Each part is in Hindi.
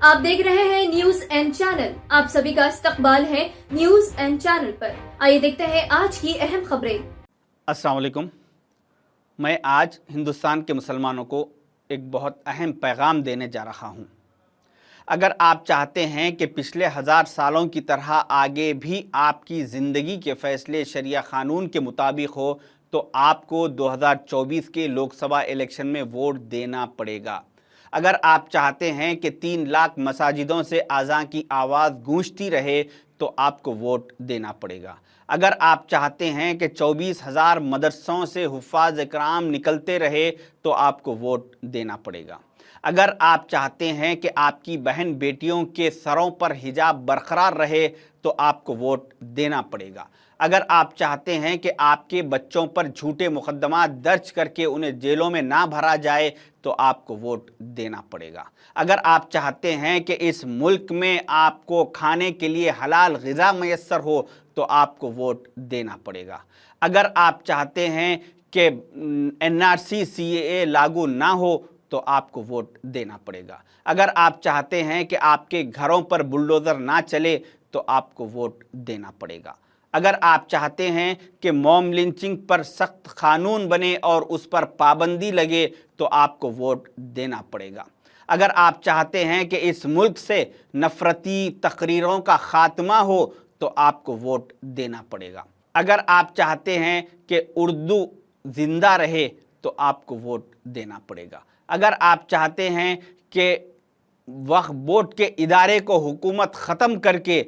आप देख रहे हैं न्यूज एंड चैनल। आप सभी का इस्तकबाल है न्यूज एंड चैनल पर। आइए देखते हैं आज की अहम खबरें। अस्सलाम वालेकुम। मैं आज हिंदुस्तान के मुसलमानों को एक बहुत अहम पैगाम देने जा रहा हूं। अगर आप चाहते हैं कि पिछले 1000 सालों की तरह आगे भी आपकी ज़िंदगी के फैसले शरिया क़ानून के मुताबिक हो तो आपको 2024 के लोकसभा इलेक्शन में वोट देना पड़ेगा। अगर आप चाहते हैं कि 3 लाख मसाजिदों से अज़ान की आवाज़ गूंजती रहे तो आपको वोट देना पड़ेगा। अगर आप चाहते हैं कि 24,000 मदरसों से हुफ़ाज़ इकराम निकलते रहे तो आपको वोट देना पड़ेगा। अगर आप चाहते हैं कि आपकी बहन बेटियों के सरों पर हिजाब बरकरार रहे तो आपको वोट देना पड़ेगा। अगर आप चाहते हैं कि आपके बच्चों पर झूठे मुकदमा दर्ज करके उन्हें जेलों में ना भरा जाए तो आपको वोट देना पड़ेगा। अगर आप चाहते हैं कि इस मुल्क में आपको खाने के लिए हलाल ग़िज़ा मैसर हो तो आपको वोट देना पड़ेगा। अगर आप चाहते हैं कि NRC CAA लागू ना हो तो आपको वोट देना पड़ेगा। अगर आप चाहते हैं कि आपके घरों पर बुलडोज़र ना चले तो आपको वोट देना पड़ेगा। अगर आप चाहते हैं कि मॉब लिंचिंग पर सख्त कानून बने और उस पर पाबंदी लगे तो आपको वोट देना पड़ेगा। अगर आप चाहते हैं कि इस मुल्क से नफरती तकरीरों का खात्मा हो तो आपको वोट देना पड़ेगा। अगर आप चाहते हैं कि उर्दू जिंदा रहे तो आपको वोट देना पड़ेगा। अगर आप चाहते हैं कि वक्फ बोर्ड के इदारे को हुकूमत ख़त्म करके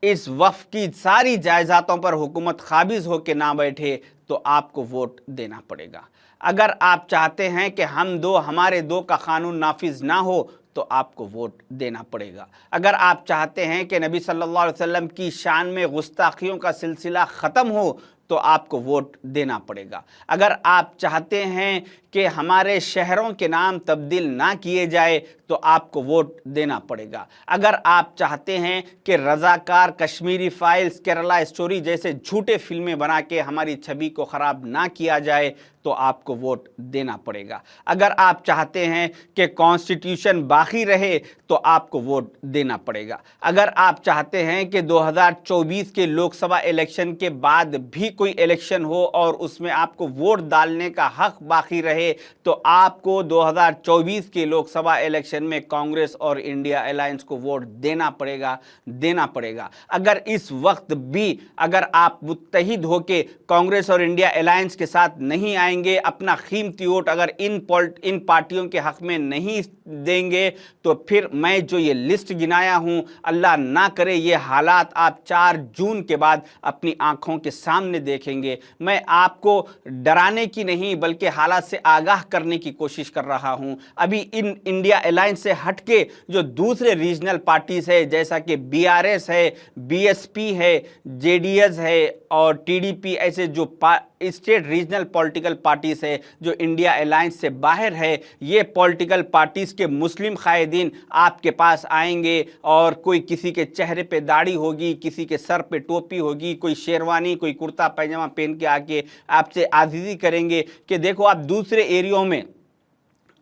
इस वक्फ की सारी जायदादों पर हुकूमत काबिज होकर ना बैठे तो आपको वोट देना पड़ेगा। अगर आप चाहते हैं कि हम दो हमारे दो का कानून नाफिज ना हो तो आपको वोट देना पड़ेगा। अगर आप चाहते हैं कि नबी सल्लल्लाहु अलैहि वसल्लम की शान में गुस्ताखियों का सिलसिला ख़त्म हो तो आपको वोट देना पड़ेगा। अगर आप चाहते हैं कि हमारे शहरों के नाम तब्दील ना किए जाए तो आपको वोट देना पड़ेगा। अगर आप चाहते हैं कि रज़ाकार, कश्मीरी फाइल्स, केरला स्टोरी जैसे झूठे फिल्में बना के हमारी छवि को ख़राब ना किया जाए तो आपको वोट देना पड़ेगा। अगर आप चाहते हैं कि कॉन्स्टिट्यूशन बाकी रहे तो आपको वोट देना पड़ेगा। अगर आप चाहते हैं कि 2024 के लोकसभा इलेक्शन के बाद भी कोई इलेक्शन हो और उसमें आपको वोट डालने का हक बाकी रहे तो आपको 2024 के लोकसभा इलेक्शन में कांग्रेस और इंडिया अलायंस को वोट देना पड़ेगा। अगर इस वक्त भी अगर आप मुत्तहिद होकर कांग्रेस और इंडिया अलायंस के साथ नहीं आएंगे, अपना कीमती वोट अगर इन पार्टियों के हक में नहीं देंगे तो फिर मैं जो ये लिस्ट गिनाया हूं, अल्लाह ना करे ये हालात आप 4 जून के बाद अपनी आंखों के सामने देखेंगे। मैं आपको डराने की नहीं बल्कि हालात से आगाह करने की कोशिश कर रहा हूं। अभी इन इंडिया अलायंस से हटके जो दूसरे रीजनल पार्टीज है जैसा कि BRS है, BSP है, JDS है और TDP, ऐसे जो स्टेट रीजनल पॉलिटिकल पार्टीज है जो इंडिया अलायंस से बाहर है, ये पॉलिटिकल पार्टीज के मुस्लिम कायदीन आपके पास आएंगे और कोई किसी के चेहरे पे दाढ़ी होगी, किसी के सर पे टोपी होगी, कोई शेरवानी, कोई कुर्ता पैजामा पहन के आके आपसे आज़ीज़ी करेंगे कि देखो आप दूसरे एरियो में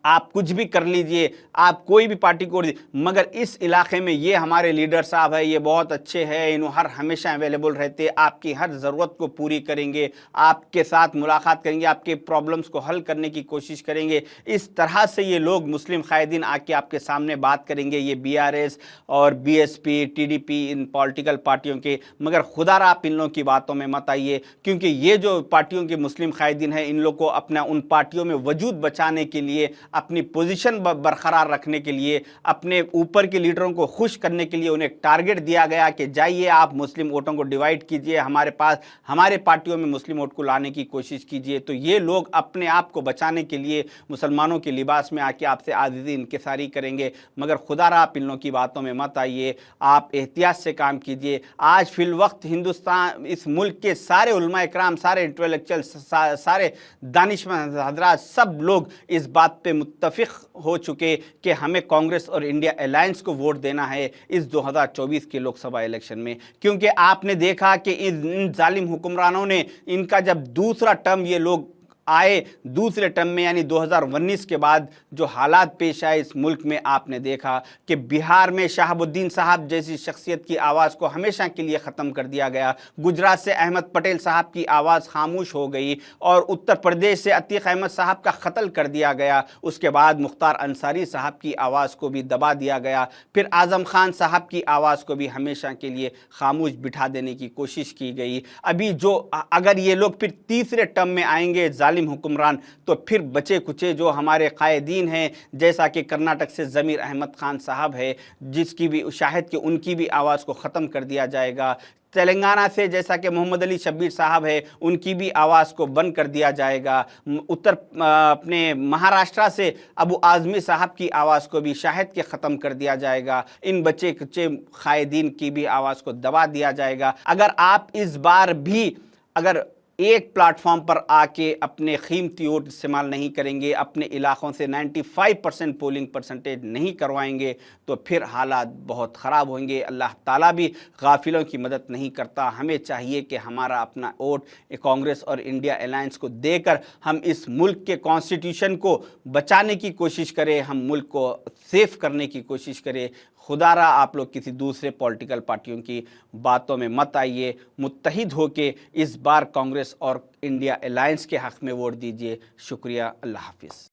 आप कुछ भी कर लीजिए, आप कोई भी पार्टी को, मगर इस इलाके में ये हमारे लीडर साहब है, ये बहुत अच्छे हैं, इन्हों हर हमेशा अवेलेबल रहते, आपकी हर ज़रूरत को पूरी करेंगे, आपके साथ मुलाकात करेंगे, आपके प्रॉब्लम्स को हल करने की कोशिश करेंगे। इस तरह से ये लोग मुस्लिम कायदीन आके आपके सामने बात करेंगे, ये BRS और BSP, TDP, इन पॉलिटिकल पार्टियों के। मगर खुदा आप इन लोगों की बातों में मत आइए, क्योंकि ये जो पार्टियों के मुस्लिम कायदीन हैं, इन लोग को अपना उन पार्टियों में वजूद बचाने के लिए, अपनी पोजीशन बरकरार रखने के लिए, अपने ऊपर के लीडरों को खुश करने के लिए उन्हें एक टारगेट दिया गया कि जाइए आप मुस्लिम वोटों को डिवाइड कीजिए, हमारे पार्टियों में मुस्लिम वोट को लाने की कोशिश कीजिए। तो ये लोग अपने आप को बचाने के लिए मुसलमानों के लिबास में आके आपसे आज़ीज़ी इंकिसारी करेंगे। मगर खुदा आप इन लोगों की बातों में मत आइए, आप एहतियात से काम कीजिए। आज फिल वक्त हिंदुस्तान, इस मुल्क के सारे उलमा इकराम, सारे इंटेलेक्चुअल, सारे दानिशमंद हजरात, सब लोग इस बात पे मुत्तफिक हो चुके कि हमें कांग्रेस और इंडिया अलायंस को वोट देना है इस 2024 के लोकसभा इलेक्शन में। क्योंकि आपने देखा कि इन जालिम हुक्मरानों ने, इनका जब दूसरा टर्म ये लोग आए दूसरे टर्म में यानी 2019 के बाद जो हालात पेश आए इस मुल्क में, आपने देखा कि बिहार में शहाबुद्दीन साहब जैसी शख्सियत की आवाज़ को हमेशा के लिए ख़त्म कर दिया गया, गुजरात से अहमद पटेल साहब की आवाज़ खामोश हो गई और उत्तर प्रदेश से अतीक अहमद साहब का कत्ल कर दिया गया। उसके बाद मुख्तार अंसारी साहब की आवाज़ को भी दबा दिया गया, फिर आज़म खान साहब की आवाज़ को भी हमेशा के लिए खामोश बिठा देने की कोशिश की गई। अभी जो अगर ये लोग फिर तीसरे टर्म में आएंगे जालिम हुक्मरान, तो फिर बचे कुचे जो हमारे कायदीन हैं, जैसा कि कर्नाटक से ज़मीर अहमद खान साहब है, जिसकी भी शायद कि उनकी भी आवाज़ को ख़त्म कर दिया जाएगा। तेलंगाना से जैसा कि मोहम्मद अली शब्बीर साहब है, उनकी भी आवाज़ को बंद कर दिया जाएगा। अपने महाराष्ट्र से अबू आज़मी साहब की आवाज़ को भी शायद के ख़त्म कर दिया जाएगा। इन बच्चे कुचे कायदीन की भी आवाज़ को दबा दिया जाएगा। अगर आप इस बार भी अगर एक प्लेटफॉर्म पर आके अपने कीमती वोट इस्तेमाल नहीं करेंगे, अपने इलाकों से 95% पोलिंग परसेंटेज नहीं करवाएंगे, तो फिर हालात बहुत ख़राब होंगे। अल्लाह ताला भी गाफिलों की मदद नहीं करता। हमें चाहिए कि हमारा अपना वोट कांग्रेस और इंडिया अलायंस को देकर हम इस मुल्क के कॉन्स्टिट्यूशन को बचाने की कोशिश करें, हम मुल्क को सेफ करने की कोशिश करें। खुदारा आप लोग किसी दूसरे पॉलिटिकल पार्टियों की बातों में मत आइए, मुत्तहिद होके इस बार कांग्रेस और इंडिया अलायंस के हक़ में वोट दीजिए। शुक्रिया, अल्लाह हाफिज़।